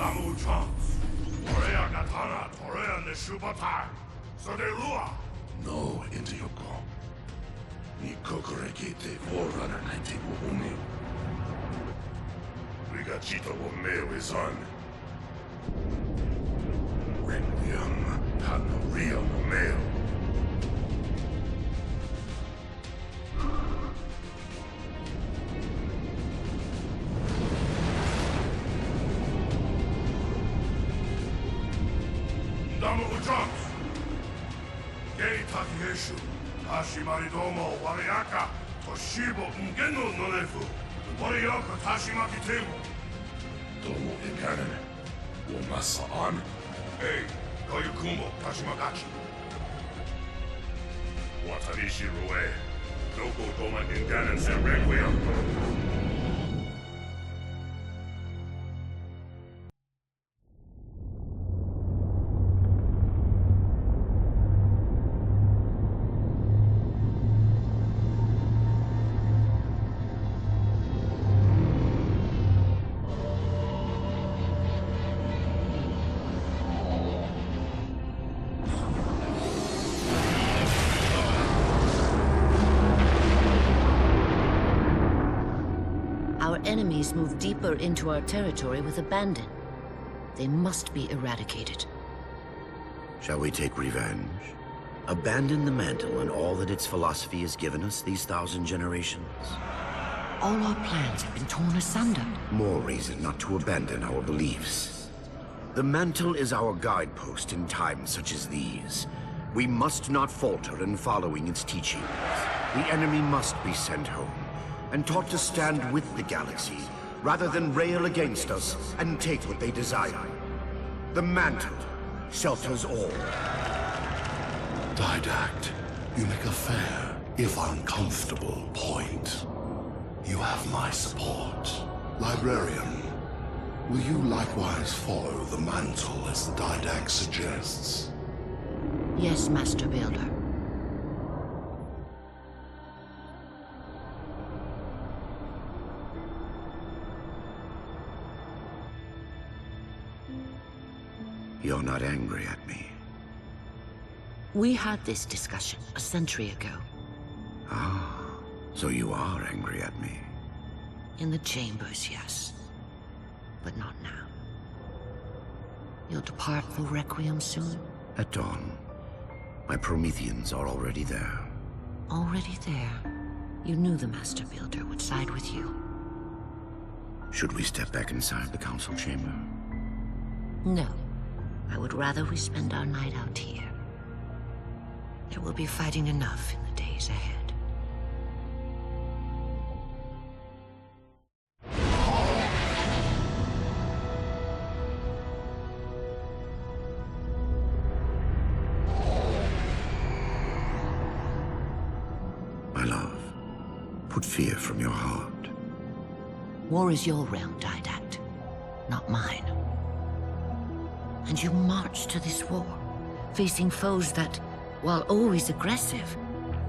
Damu chance. Torea katana, torea ne shubatai. So de lua. No, Indyoko. Ni kokorekite forerunner naiti wo umi. Rigachito wo meo is on. Requiem, Hanaria wo meo. Damu Uchons! Gei Takieshu, Tashimari Domo, Wariaka, Toshibo, Ngeno Nonefu, Warioka Tashimaki Table. Domo Inganen, Womasa on. Hey, Koyukumo, Tashimagachi. Watarishi Rue, Doko Doma Inganen Sen Requiem. Enemies move deeper into our territory with abandon. They must be eradicated. Shall we take revenge? Abandon the mantle and all that its philosophy has given us these 1,000 generations? All our plans have been torn asunder. More reason not to abandon our beliefs. The mantle is our guidepost in times such as these. We must not falter in following its teachings. The enemy must be sent home and taught to stand with the galaxy, rather than rail against us and take what they desire. The mantle shelters all. Didact, you make a fair, if uncomfortable, point. You have my support. Librarian, will you likewise follow the mantle as the Didact suggests? Yes, Master Builder. You're not angry at me. We had this discussion a century ago. Ah, so you are angry at me. In the chambers, yes. But not now. You'll depart for Requiem soon? At dawn. My Prometheans are already there. Already there? You knew the Master Builder would side with you. Should we step back inside the council chamber? No. I would rather we spend our night out here. There will be fighting enough in the days ahead. My love, put fear from your heart. War is your realm, Didact, not mine. And you marched to this war, facing foes that, while always aggressive,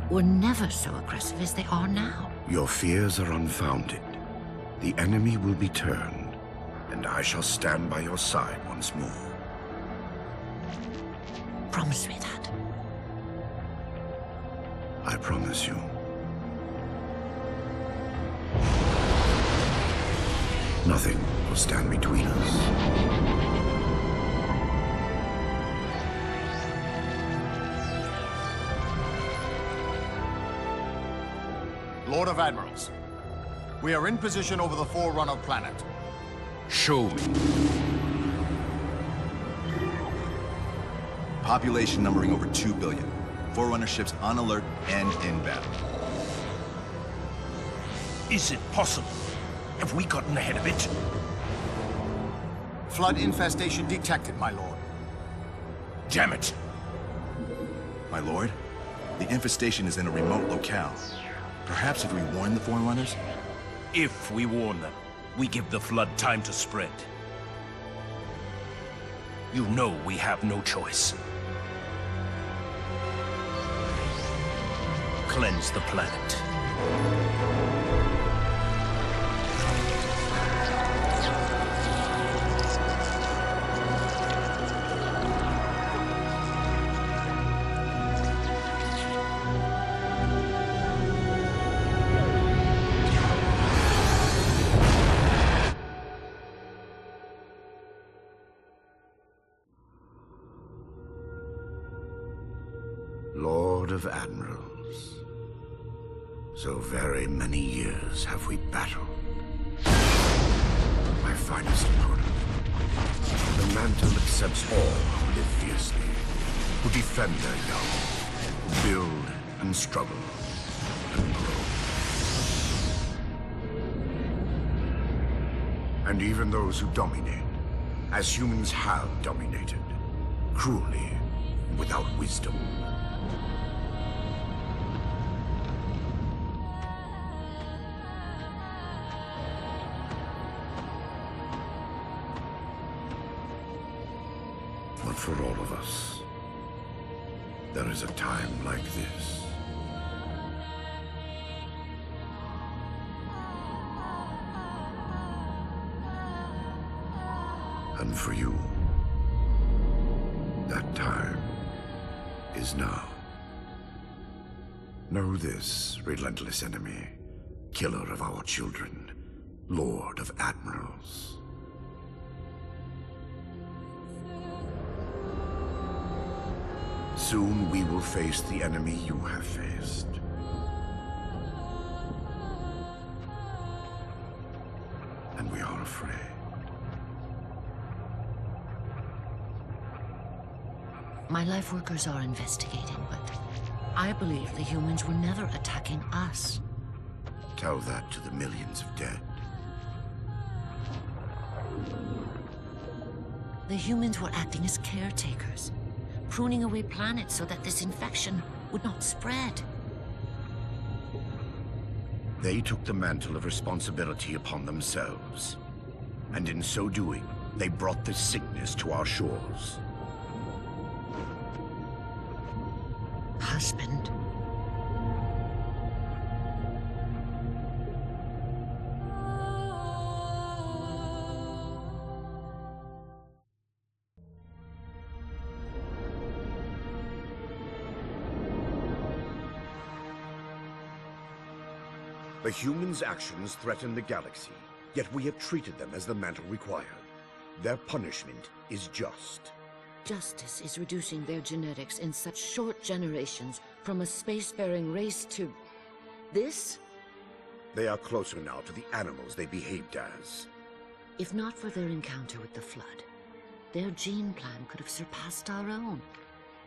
were never so aggressive as they are now. Your fears are unfounded. The enemy will be turned, and I shall stand by your side once more. Promise me that. I promise you. Nothing will stand between us. Lord of Admirals, we are in position over the Forerunner planet. Show me. Population numbering over 2 billion. Forerunner ships on alert and in battle. Is it possible? Have we gotten ahead of it? Flood infestation detected, my lord. Damn it! My lord, the infestation is in a remote locale. Perhaps if we warn the Forerunners? If we warn them, we give the Flood time to spread. You know we have no choice. Cleanse the planet. Lord of Admirals. So very many years have we battled. My finest opponent. The mantle accepts all who live fiercely, who defend their young, who build and struggle and grow. And even those who dominate, as humans have dominated, cruelly, without wisdom. But for all of us, there is a time like this. And for you, that time is now. Know this, relentless enemy, killer of our children, Lord of Admirals. Soon we will face the enemy you have faced. And we are afraid. My life workers are investigating, but I believe the humans were never attacking us. Tell that to the millions of dead. The humans were acting as caretakers, pruning away planets so that this infection would not spread. They took the mantle of responsibility upon themselves. And in so doing, they brought this sickness to our shores. Husband. The humans' actions threaten the galaxy, yet we have treated them as the mantle required. Their punishment is just. Justice is reducing their genetics in such short generations from a spacefaring race to... this? They are closer now to the animals they behaved as. If not for their encounter with the Flood, their gene plan could have surpassed our own.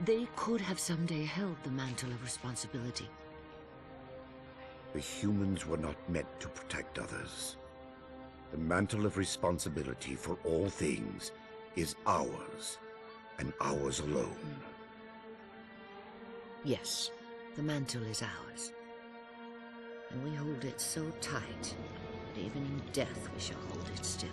They could have someday held the mantle of responsibility. The humans were not meant to protect others. The mantle of responsibility for all things is ours, and ours alone. Yes, the mantle is ours. And we hold it so tight that even in death we shall hold it still.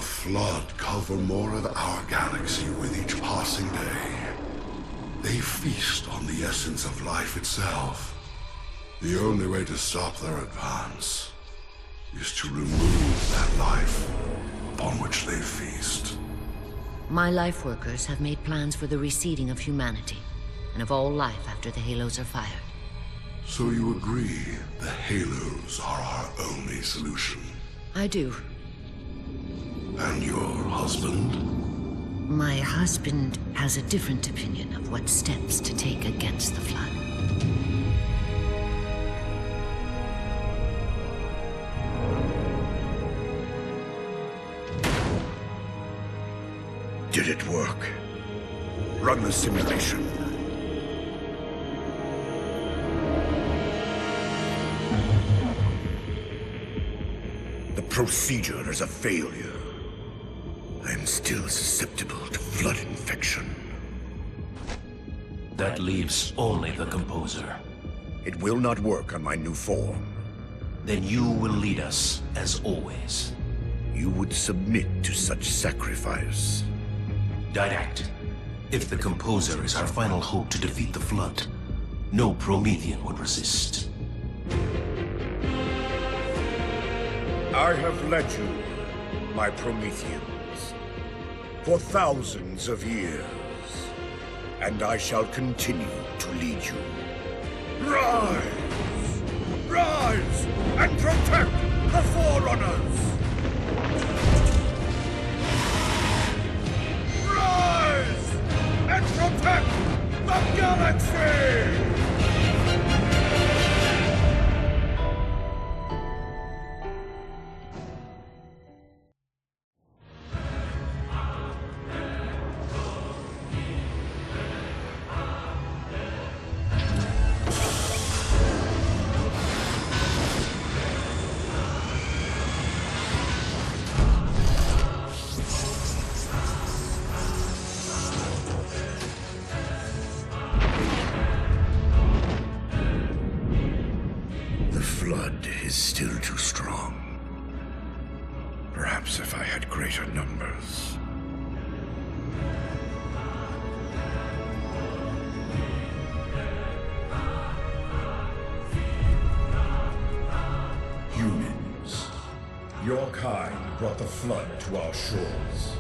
Flood cover more of our galaxy with each passing day. They feast on the essence of life itself. The only way to stop their advance is to remove that life upon which they feast. My life workers have made plans for the reseeding of humanity, and of all life after the halos are fired. So you agree the halos are our only solution? I do. And your husband? My husband has a different opinion of what steps to take against the Flood. Did it work? Run the simulation. The procedure is a failure. I am still susceptible to Flood infection. That leaves only the composer. It will not work on my new form. Then you will lead us, as always. You would submit to such sacrifice. Didactic. If the Composer is our final hope to defeat the Flood, no Promethean would resist. I have led you, my Prometheans, for thousands of years, and I shall continue to lead you. Rise! Rise and protect the Forerunners! Rise and protect the galaxy! Flood is still too strong. Perhaps if I had greater numbers. Humans, your kind brought the Flood to our shores.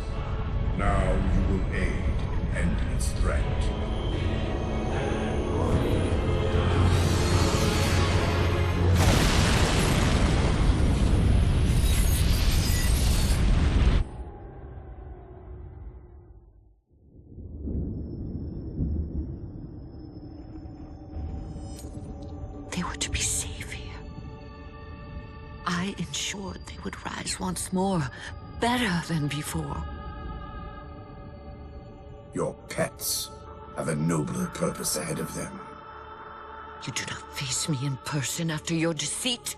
Now you will aid in ending its threat. They were to be safe here. I ensured they would rise once more, better than before. Your pets have a nobler purpose ahead of them. You do not face me in person after your deceit.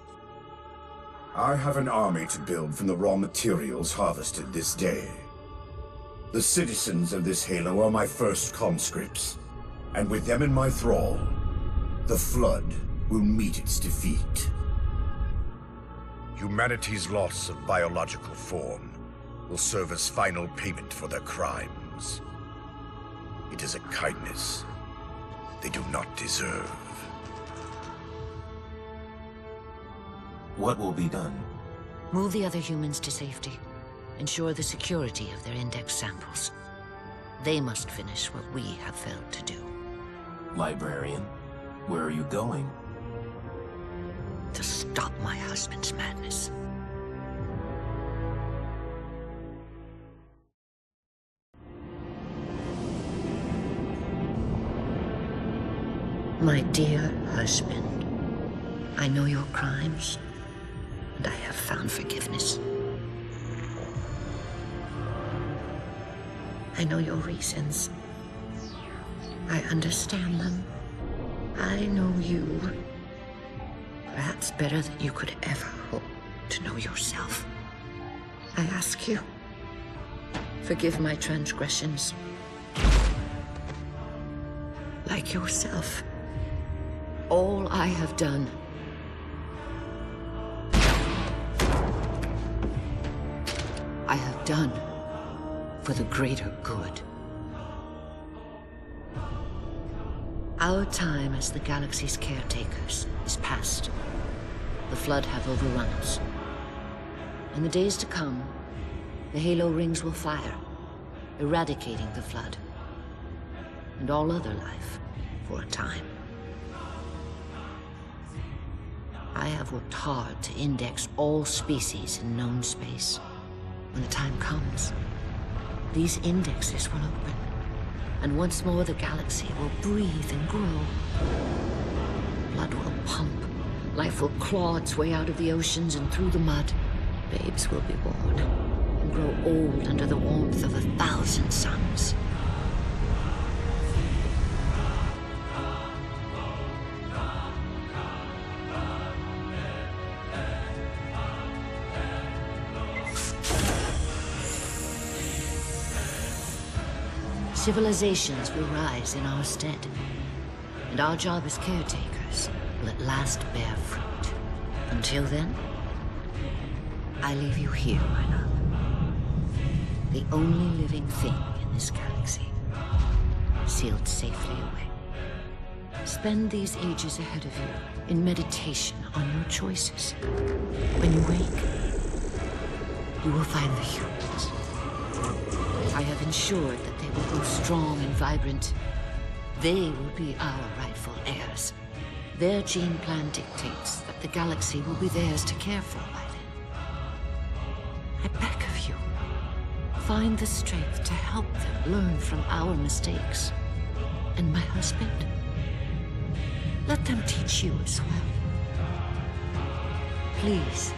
I have an army to build from the raw materials harvested this day. The citizens of this Halo are my first conscripts, and with them in my thrall, the Flood will meet its defeat. Humanity's loss of biological form will serve as final payment for their crimes. It is a kindness they do not deserve. What will be done? Move the other humans to safety. Ensure the security of their index samples. They must finish what we have failed to do. Librarian, where are you going? To stop my husband's madness. My dear husband, I know your crimes, and I have found forgiveness. I know your reasons. I understand them. I know you. Perhaps better than you could ever hope to know yourself. I ask you, forgive my transgressions. Like yourself, all I have done I have done for the greater good. Our time as the galaxy's caretakers is past. The Flood have overrun us. In the days to come, the Halo rings will fire, eradicating the Flood and all other life for a time. I have worked hard to index all species in known space. When the time comes, these indexes will open, and once more the galaxy will breathe and grow. Blood will pump, life will claw its way out of the oceans and through the mud. Babes will be born and grow old under the warmth of 1,000 suns. Civilizations will rise in our stead, and our job as caretakers will at last bear fruit. Until then, I leave you here, my love. The only living thing in this galaxy. sealed safely away. Spend these ages ahead of you in meditation on your choices. When you wake, you will find the humans. I have ensured that they will grow strong and vibrant. They will be our rightful heirs. Their gene plan dictates that the galaxy will be theirs to care for by then. I beg of you, find the strength to help them learn from our mistakes. And my husband, let them teach you as well. Please,